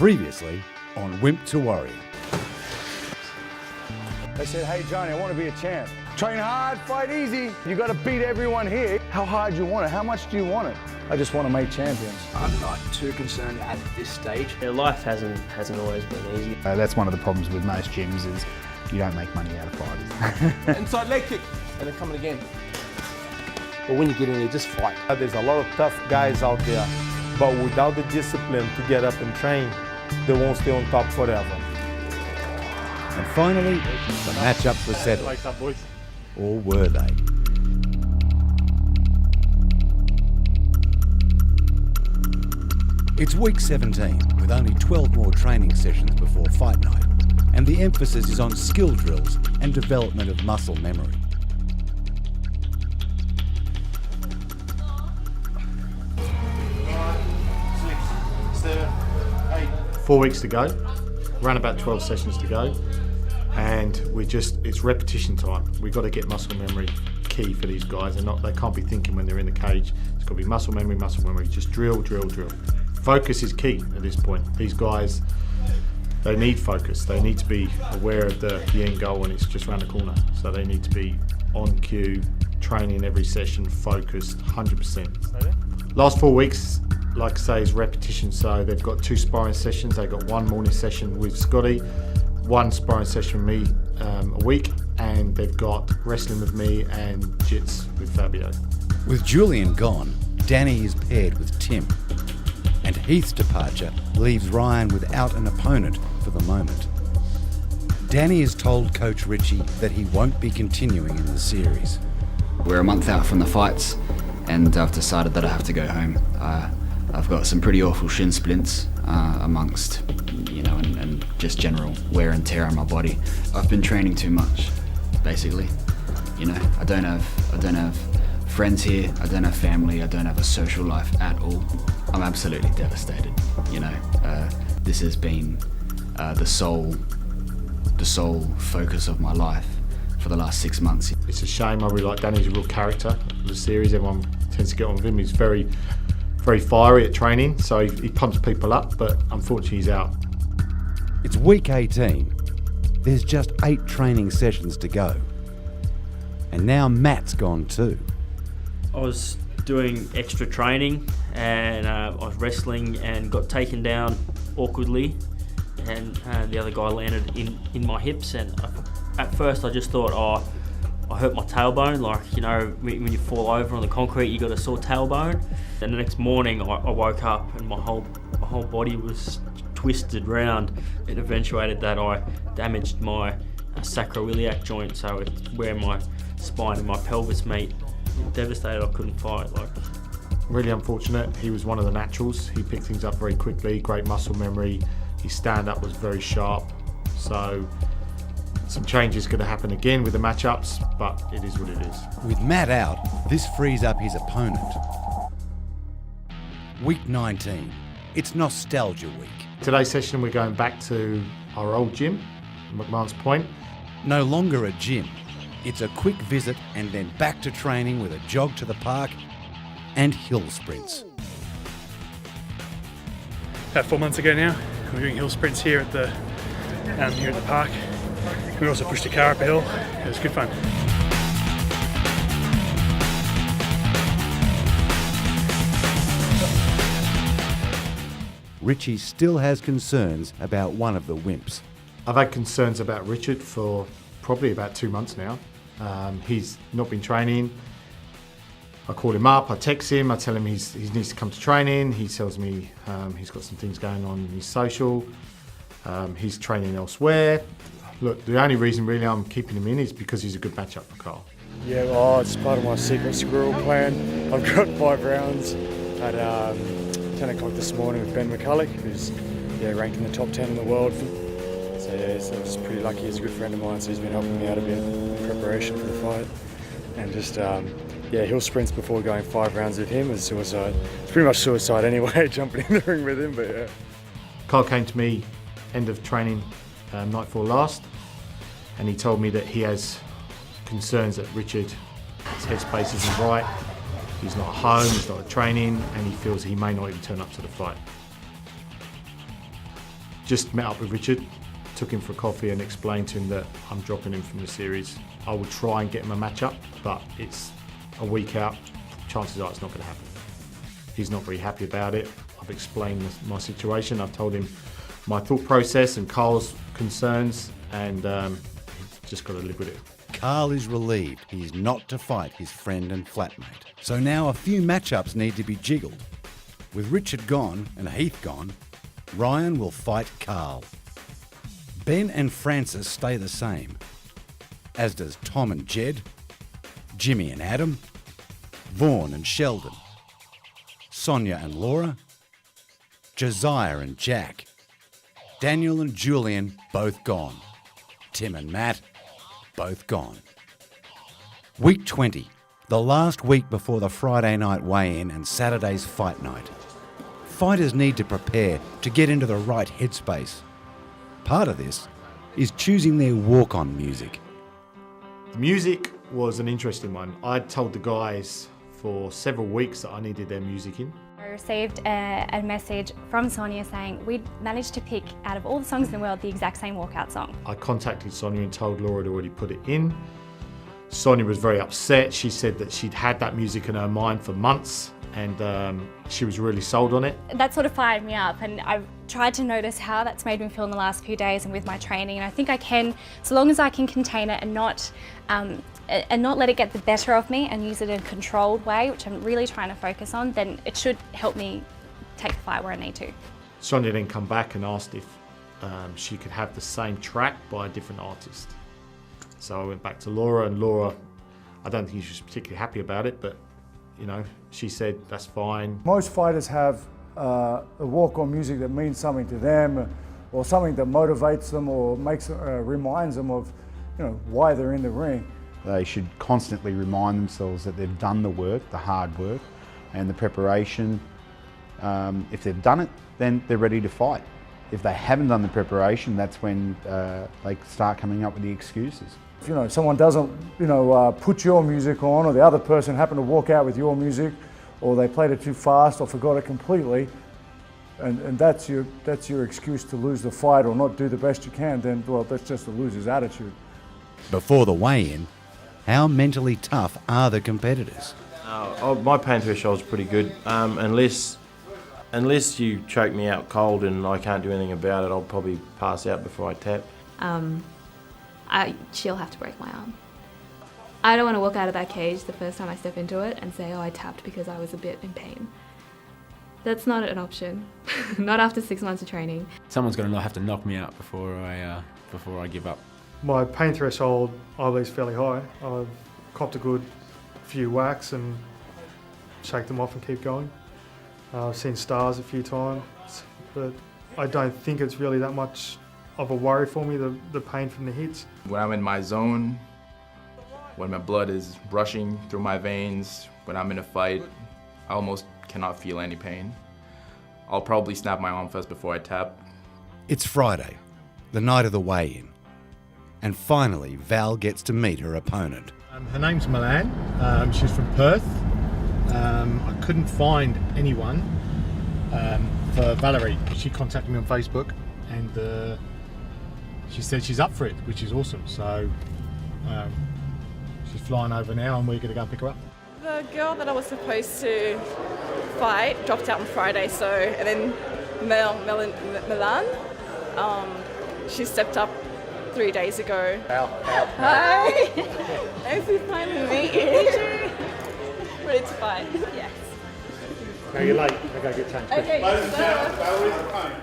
Previously on Wimp to Warrior. I said, hey Johnny, I want to be a champ. Train hard, fight easy. You got to beat everyone here. How hard you want it? How much do you want it? I just want to make champions. I'm not too concerned at this stage. Life hasn't always been easy. That's one of the problems with most gyms is you don't make money out of fighters. Inside leg kick, and they're coming again. But when you get in there, just fight. There's a lot of tough guys out there, but without the discipline to get up and train, they won't stay on top forever. And finally, the matchups were settled. Like that, boys. Or were they? It's week 17, with only 12 more training sessions before fight night, and the emphasis is on skill drills and development of muscle memory. Four weeks to go, around about 12 sessions to go, and it's repetition time. We've got to get muscle memory key for these guys. They can't be thinking when they're in the cage. It's got to be muscle memory, just drill. Focus is key at this point. These guys, they need focus. They need to be aware of the end goal, and it's just around the corner. So they need to be on cue, training every session, focused, 100%. Last 4 weeks, like I say, is repetition. So they've got 2 sparring sessions. They've got 1 morning session with Scotty, 1 sparring session with me a week, and they've got wrestling with me and jits with Fabio. With Julian gone, Danny is paired with Tim, and Heath's departure leaves Ryan without an opponent for the moment. Danny has told Coach Richie that he won't be continuing in the series. We're a month out from the fights, and I've decided that I have to go home. I've got some pretty awful shin splints amongst, and just general wear and tear on my body. I've been training too much, basically. I don't have friends here. I don't have family. I don't have a social life at all. I'm absolutely devastated. This has been the sole focus of my life for the last 6 months. It's a shame. I really like Danny. He's a real character of the series. Everyone tends to get on with him. He's very, very fiery at training, so he pumps people up, but unfortunately he's out. It's week 18. There's just 8 training sessions to go. And now Matt's gone too. I was doing extra training and I was wrestling and got taken down awkwardly, and the other guy landed in my hips, and at first I just thought, I hurt my tailbone. When you fall over on the concrete, you got a sore tailbone. And the next morning I woke up and my whole body was twisted round. It eventuated that I damaged my sacroiliac joint, so it's where my spine and my pelvis meet. Devastated I couldn't fight. Really unfortunate. He was one of the naturals. He picked things up very quickly, great muscle memory. His stand-up was very sharp. So some changes going to happen again with the matchups, but it is what it is. With Matt out, this frees up his opponent. Week 19. It's nostalgia week. Today's session we're going back to our old gym, McMahon's Point. No longer a gym. It's a quick visit and then back to training with a jog to the park and hill sprints. About 4 months ago now, we were doing hill sprints here at the park. We also pushed a car up a hill. It was good fun. Richie still has concerns about one of the Wimps. I've had concerns about Richard for probably about 2 months now. He's not been training. I call him up, I text him, I tell him he needs to come to training. He tells me he's got some things going on in his social. He's training elsewhere. Look, the only reason really I'm keeping him in is because he's a good matchup for Carl. Yeah, well, it's part of my secret squirrel plan. I've got 5 rounds at 10 o'clock this morning with Ben McCulloch, who's ranked in the top 10 in the world. So I was pretty lucky. He's a good friend of mine, so he's been helping me out a bit in preparation for the fight. And just, hill sprints before going 5 rounds with him was suicide. It's pretty much suicide anyway, jumping in the ring with him, but yeah. Carl came to me end of training night before last, and he told me that he has concerns that Richard's headspace isn't right. He's not at home, he's not at training, and he feels he may not even turn up to the fight. just met up with Richard, took him for coffee and explained to him that I'm dropping him from the series. I will try and get him a match up, but it's a week out. Chances are it's not going to happen. He's not very happy about it. I've explained my situation. I've told him my thought process and Carl's concerns, and he's just got to live with it. Carl is relieved he's not to fight his friend and flatmate. So now a few matchups need to be jiggled. With Richard gone and Heath gone, Ryan will fight Carl. Ben and Francis stay the same, as does Tom and Jed, Jimmy and Adam, Vaughan and Sheldon, Sonia and Laura, Josiah and Jack, Daniel and Julian both gone, Tim and Matt both gone. Week 20, the last week before the Friday night weigh-in and Saturday's fight night. Fighters need to prepare to get into the right headspace. Part of this is choosing their walk-on music. The music was an interesting one. I told the guys for several weeks that I needed their music in. I received a message from Sonia saying we'd managed to pick out of all the songs in the world the exact same walkout song. I contacted Sonia and told Laura to already put it in. Sonia was very upset. She said that she'd had that music in her mind for months, and she was really sold on it. That sort of fired me up, and I've tried to notice how that's made me feel in the last few days and with my training, and I think I can, so long as I can contain it and not let it get the better of me and use it in a controlled way, which I'm really trying to focus on, then it should help me take the fight where I need to. Sonia then come back and asked if she could have the same track by a different artist. So I went back to Laura, and Laura, I don't think she was particularly happy about it, but you know, she said that's fine. Most fighters have a walk-on music that means something to them, or something that motivates them or reminds them of, you know, why they're in the ring. They should constantly remind themselves that they've done the work, the hard work, and the preparation. If they've done it, then they're ready to fight. If they haven't done the preparation, that's when they start coming up with the excuses. If, you know, someone doesn't, you know, put your music on, or the other person happened to walk out with your music, or they played it too fast or forgot it completely, and that's your excuse to lose the fight or not do the best you can, then, well, that's just a loser's attitude. Before the weigh-in, how mentally tough are the competitors? My pain threshold is pretty good. Unless you choke me out cold and I can't do anything about it, I'll probably pass out before I tap. She'll have to break my arm. I don't want to walk out of that cage the first time I step into it and say, oh, I tapped because I was a bit in pain. That's not an option. Not after 6 months of training. Someone's going to have to knock me out before I give up. My pain threshold, I believe, is fairly high. I've copped a good few whacks and shake them off and keep going. I've seen stars a few times, but I don't think it's really that much of a worry for me, the pain from the hits. When I'm in my zone, when my blood is rushing through my veins, when I'm in a fight, I almost cannot feel any pain. I'll probably snap my arm first before I tap. It's Friday, the night of the weigh-in. And finally, Val gets to meet her opponent. Her name's Milan. She's from Perth. I couldn't find anyone for Valerie. She contacted me on Facebook, and she said she's up for it, which is awesome. So she's flying over now, and we're going to go and pick her up. The girl that I was supposed to fight dropped out on Friday, and then Milan, she stepped up 3 days ago. Hi! Nice to finally meet you. Ready to fight? Yes. No, you're late. I gotta get changed. Okay. Ladies and gentlemen, Valerie's opponent.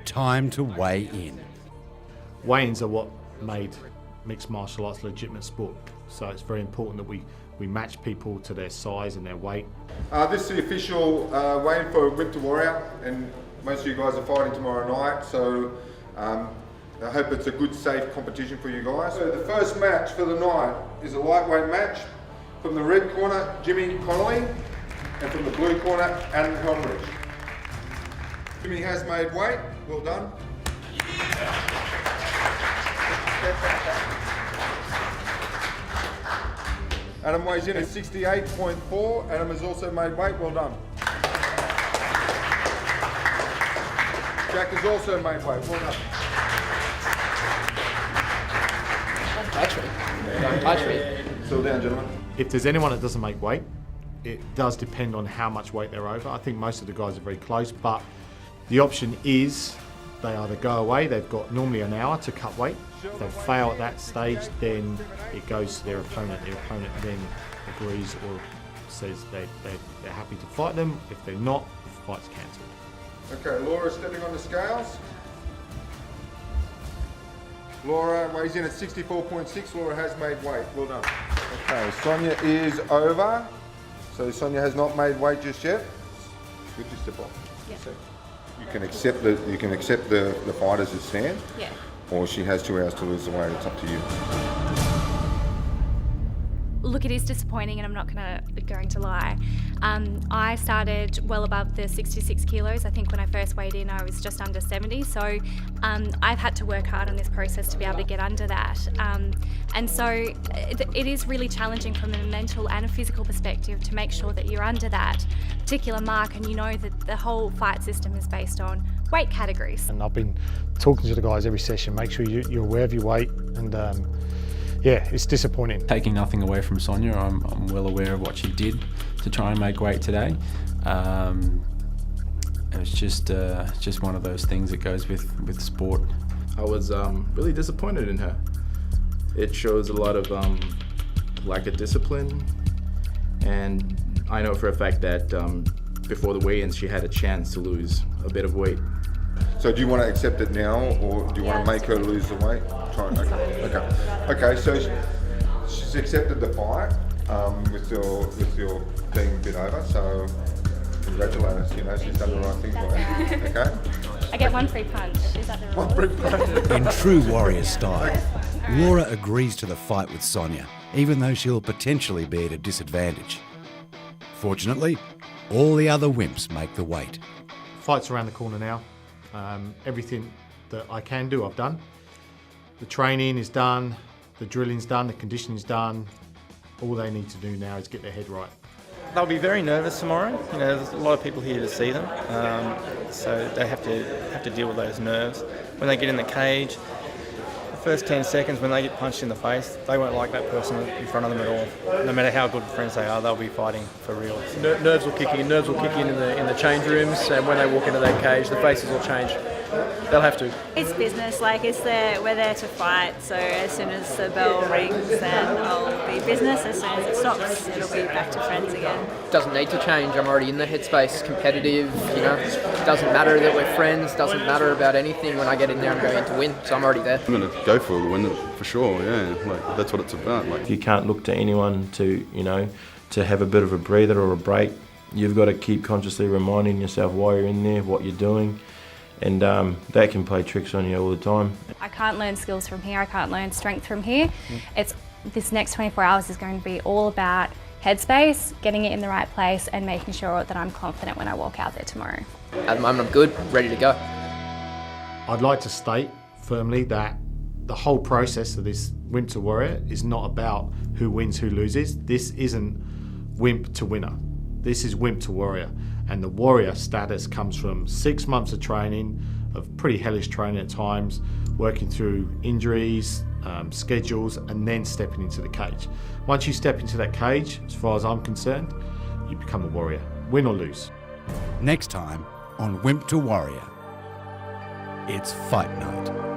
Time to weigh in. Weigh-ins are what made mixed martial arts a legitimate sport. So it's very important that we match people to their size and their weight. This is the official weigh-in for Wimp to Warrior, and most of you guys are fighting tomorrow night, so I hope it's a good, safe competition for you guys. So the first match for the night is a lightweight match. From the red corner, Jimmy Connolly, and from the blue corner, Adam Helmrich. Jimmy has made weight, well done. Adam weighs in at 68.4. Adam has also made weight. Well done. Jack has also made weight. Well done. Don't touch me. Don't touch me. Settle down, gentlemen. If there's anyone that doesn't make weight, it does depend on how much weight they're over. I think most of the guys are very close, but the option is they either go away, they've got normally an hour to cut weight. If they fail at that stage, then it goes to their opponent. Their opponent then agrees or says they're happy to fight them. If they're not, the fight's cancelled. Okay, Laura's stepping on the scales. Laura weighs in at 64.6. Laura has made weight. Well done. Okay, Sonia is over. So Sonia has not made weight just yet. Good to step off. Yeah. So you can accept the fight as it stands. Yeah. Or she has 2 hours to lose the weight. It's up to you. Look, it is disappointing, and I'm not going to lie. I started well above the 66 kilos. I think when I first weighed in, I was just under 70. So I've had to work hard on this process to be able to get under that. And so it is really challenging from a mental and a physical perspective to make sure that you're under that particular mark, and you know that the whole fight system is based on weight categories. And I've been talking to the guys every session, make sure you're aware of your weight, and yeah, it's disappointing. Taking nothing away from Sonia, I'm well aware of what she did to try and make weight today. It was just one of those things that goes with sport. I was really disappointed in her. It shows a lot of lack of discipline, and I know for a fact that before the weigh-ins she had a chance to lose a bit of weight. So do you want to accept it now, or do you want to make her lose the weight? Okay, so she's accepted the fight with your being a bit over, so congratulate us, you know, she's done the right thing for you. Okay? I get one free punch. Is that the rule? One free punch. In true warrior style, Laura agrees to the fight with Sonia, even though she'll potentially be at a disadvantage. Fortunately, all the other wimps make the weight. Fight's around the corner now. Everything that I can do, I've done. The training is done, the drilling's done, the conditioning's done. All they need to do now is get their head right. They'll be very nervous tomorrow. You know, there's a lot of people here to see them, so they have to deal with those nerves. When they get in the cage, the first 10 seconds when they get punched in the face, they won't like that person in front of them at all. No matter how good friends they are, they'll be fighting for real. Nerves will kick in. Nerves will kick in the change rooms, and when they walk into that cage, the faces will change. They'll have to. It's business, like we're there to fight, so as soon as the bell rings, then I'll be business. As soon as it stops, it'll be back to friends again. Doesn't need to change. I'm already in the headspace, competitive, you know. Doesn't matter that we're friends, doesn't matter about anything. When I get in there, I'm going to win, so I'm already there. I'm going to go for the win for sure, yeah. Like, that's what it's about. Like, You can't look to anyone to, to have a bit of a breather or a break. You've got to keep consciously reminding yourself why you're in there, what you're doing. And that can play tricks on you all the time. I can't learn skills from here. I can't learn strength from here. This next 24 hours is going to be all about headspace, getting it in the right place, and making sure that I'm confident when I walk out there tomorrow. At the moment, I'm good, ready to go. I'd like to state firmly that the whole process of this Wimp to Warrior is not about who wins, who loses. This isn't Wimp to winner. This is Wimp to Warrior. And the warrior status comes from 6 months of training, of pretty hellish training at times, working through injuries, schedules, and then stepping into the cage. Once you step into that cage, as far as I'm concerned, you become a warrior, win or lose. Next time on Wimp to Warrior, it's fight night.